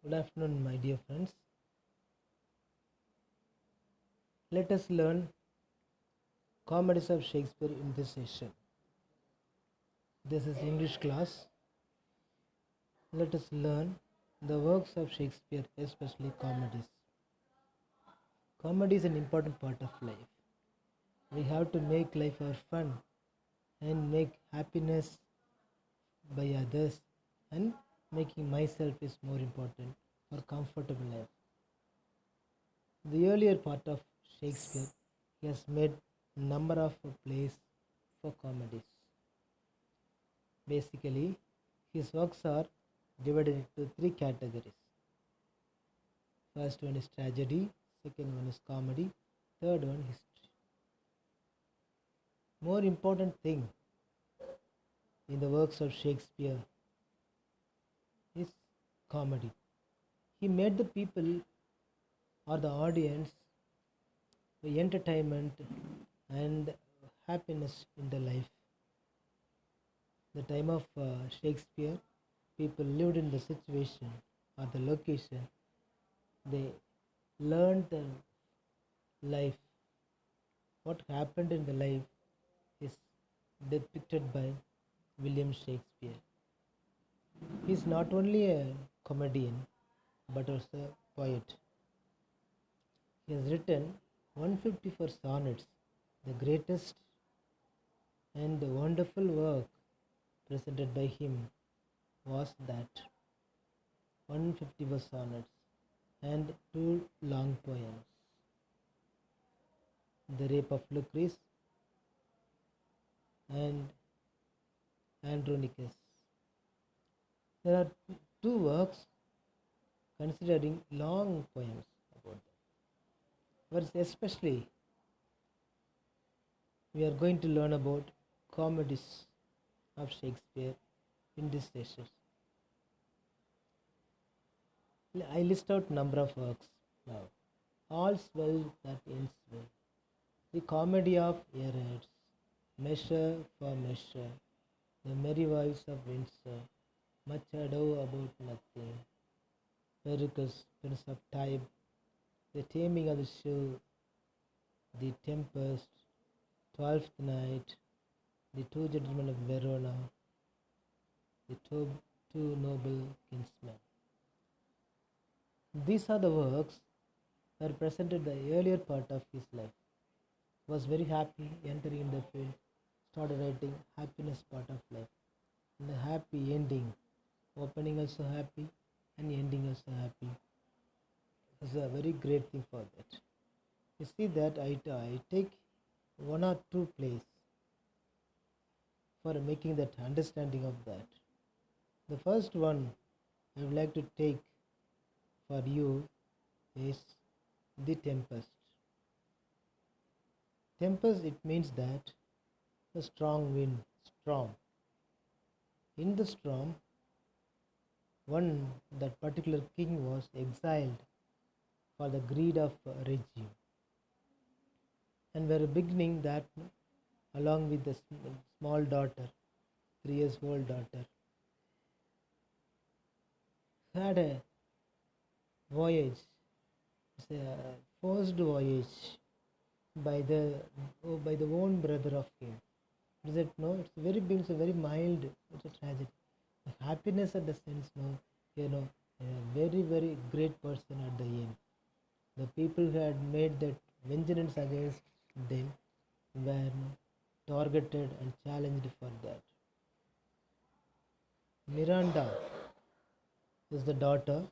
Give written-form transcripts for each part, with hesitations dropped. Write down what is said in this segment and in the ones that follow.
Good afternoon, my dear friends. Let us learn Comedies of Shakespeare in this session. This is English class. Let us learn the works of Shakespeare, especially comedies. Comedy is an important part of life. We have to make life our fun and make happiness by others, and making myself is more important for comfortable life. The earlier part of Shakespeare, he has made a number of plays for comedies. Basically, his works are divided into three categories. First one is tragedy, second one is comedy, third one history. More important thing in the works of Shakespeare is comedy. He made the people or the audience the entertainment and happiness in the life. The time of Shakespeare, people lived in the situation or the location. They learned the life. What happened in the life is depicted by William Shakespeare. He is not only a comedian but also a poet. He has written 154 sonnets, the greatest and wonderful work presented by him was that 154 sonnets and two long poems, The Rape of Lucrece and Andronicus. There are two works considering long poems about them. But especially, we are going to learn about comedies of Shakespeare in this session. I list out number of works now. All's well that ends well. The Comedy of Errors, Measure for Measure, The Merry Wives of Windsor, Much Ado About Nothing, Pericles, Prince of Tybe, The Taming of the Shrew, The Tempest, Twelfth Night, The Two Gentlemen of Verona, The Two Noble Kinsmen. These are the works that represented the earlier part of his life. He was very happy entering in the field, started writing happiness part of life. And the happy ending, opening also happy and ending also happy. It was a very great thing for that. You see that I take one or two plays for making that understanding of that. The first one I would like to take for you is The Tempest. Tempest, it means that a strong wind, storm. In the storm, that particular king was exiled for the greed of regime, and were beginning that along with the small daughter, 3 years old daughter, had a voyage. It's a forced voyage by the own brother of him. Does it know? It's very big, it's a very mild, it's a tragedy. The happiness at the sense, no, a very, very great person at the end. The people who had made that vengeance against them were targeted and challenged for that. Miranda is the daughter.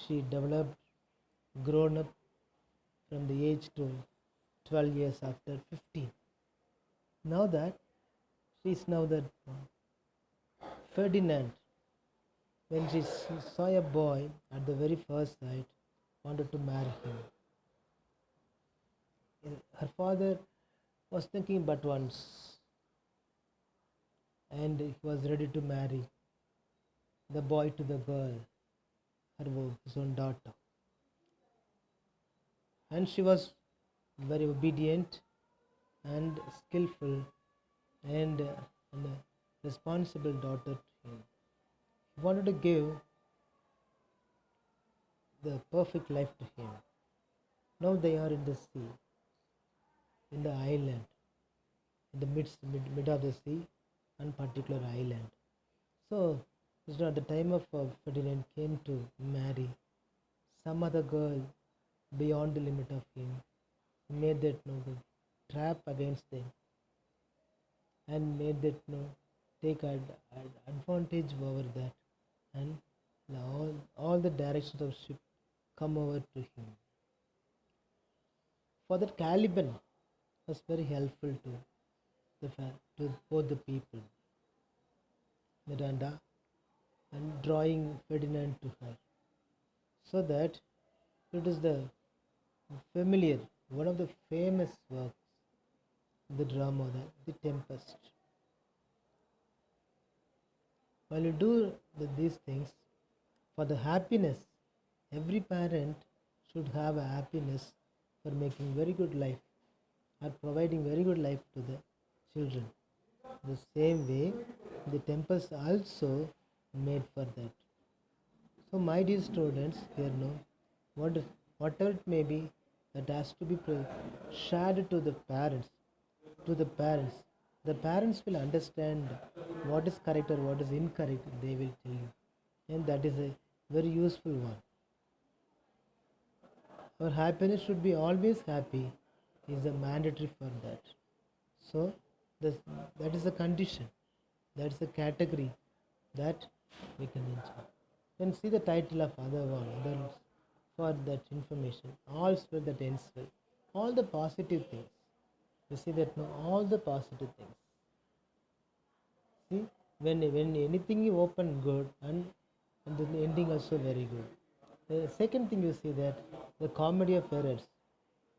She developed, grown up from the age to 12 years after 15. Now that she is now the Ferdinand, when she saw a boy at the very first sight, wanted to marry him. Her father was thinking but once, and he was ready to marry the boy to the girl, his own daughter. And she was very obedient and skillful and a responsible daughter to him. He wanted to give the perfect life to him. Now they are in the sea, in the island, in the mid of the sea, on particular island. So, at the time of Ferdinand came to marry some other girl beyond the limit of him, made that the trap against them, and made that take advantage over that, and all the directions of ship come over to him. For that, Caliban was very helpful to to both the people, Miranda, and drawing Ferdinand to her, so that it is the familiar, one of the famous works, the drama, the Tempest. While you do these things, for the happiness, every parent should have a happiness for making very good life or providing very good life to the children. The same way, the Tempest also made for that. So, my dear students, here know what whatever it may be, that has to be shared to the parents. To the parents, the parents will understand what is correct or what is incorrect. They will tell you, and that is a very useful one. Our happiness should be always happy. Is a mandatory for that. So, this, that is a condition. That is a category that we can enjoy. Then see the title of other one, others for that information. All's well that ends well. All the positive things. You see that no, all the positive things. See, when anything you open good and the ending also very good. The second thing you see that the comedy of errors.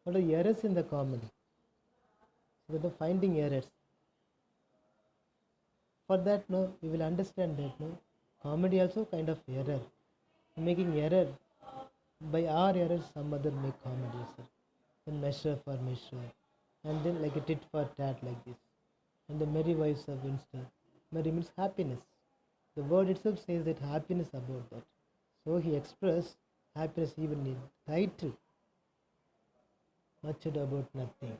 What are the errors in the comedy? So the finding errors. For that, no, we will understand that no, comedy also kind of error. Making error by our errors, some other make comedy, sir. Then measure for measure, and then like a tit for tat like this, and the merry wives of Windsor. Merry means happiness. The word itself says that happiness about that. So he expressed happiness even in title. Much ado about nothing.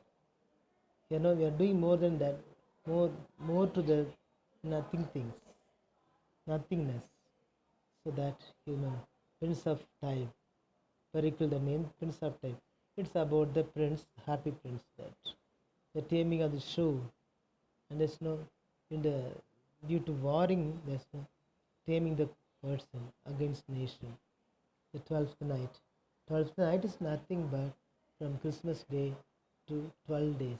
We are doing more than that, more to the nothing things, nothingness. So that human Prince of Time, Pericle the name Prince of Time. It's about the prince, happy prince, that the taming of the show, and there's no in the due to warring, there's no taming the person against nation. The 12th night. 12th night is nothing but from Christmas Day to 12 days.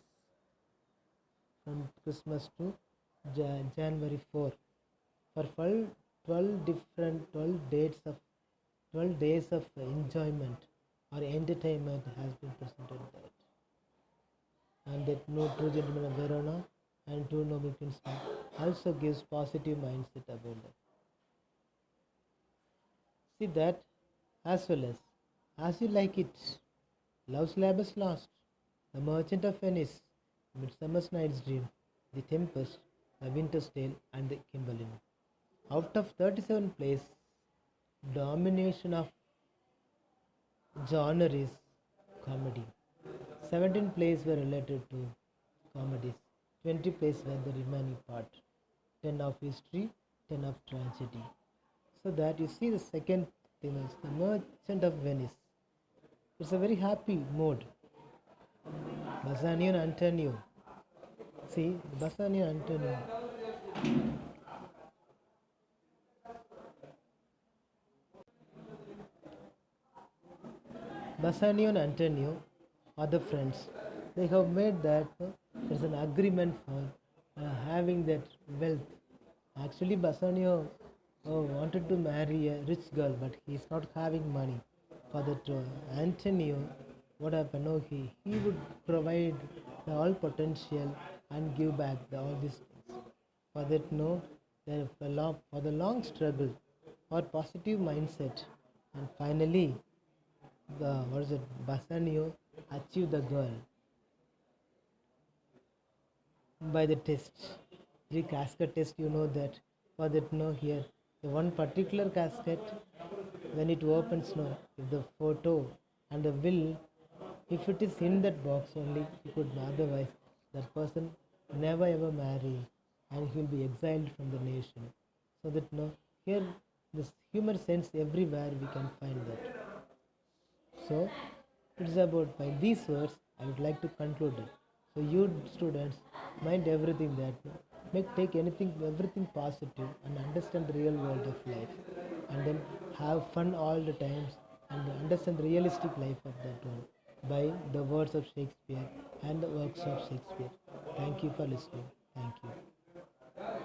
From Christmas to January 4. For 12 different 12 dates of 12 days of enjoyment or entertainment has been presented that. And that no two gentlemen of Verona and two noble kinsmen also gives positive mindset about that. See that as well as you like it. Love's Labors Lost, The Merchant of Venice, Midsummer's Night's Dream, The Tempest, The Winter's Tale, and The Cymbeline. Out of 37 plays, domination of genre is comedy. 17 plays were related to comedies. 20 plays were the remaining part. 10 of history, 10 of tragedy. So that you see the second thing is The Merchant of Venice. It's a very happy mode. Bassanio and Antonio. See, Bassanio and Antonio. Bassanio and Antonio are the friends. They have made that there's an agreement for having that wealth. Actually, Bassanio wanted to marry a rich girl, but he's not having money. For that, Antonio, what happened? No, he would provide the all potential and give back all these things. For that, no, for the long struggle or positive mindset, and finally, Bassanio achieved the girl by the test. The casket test, you know that. For that, no, here the one particular casket when it opens, no, if the photo and the will, if it is in that box only, he could, otherwise that person never ever marry and he will be exiled from the nation. So that, no, here this humor sense everywhere we can find that. So it's about, by these words I would like to conclude it. So you students, mind everything that, make, take anything, everything positive and understand the real world of life, and then have fun all the times and understand the realistic life of that one by the words of Shakespeare and the works of Shakespeare. Thank you for listening. Thank you.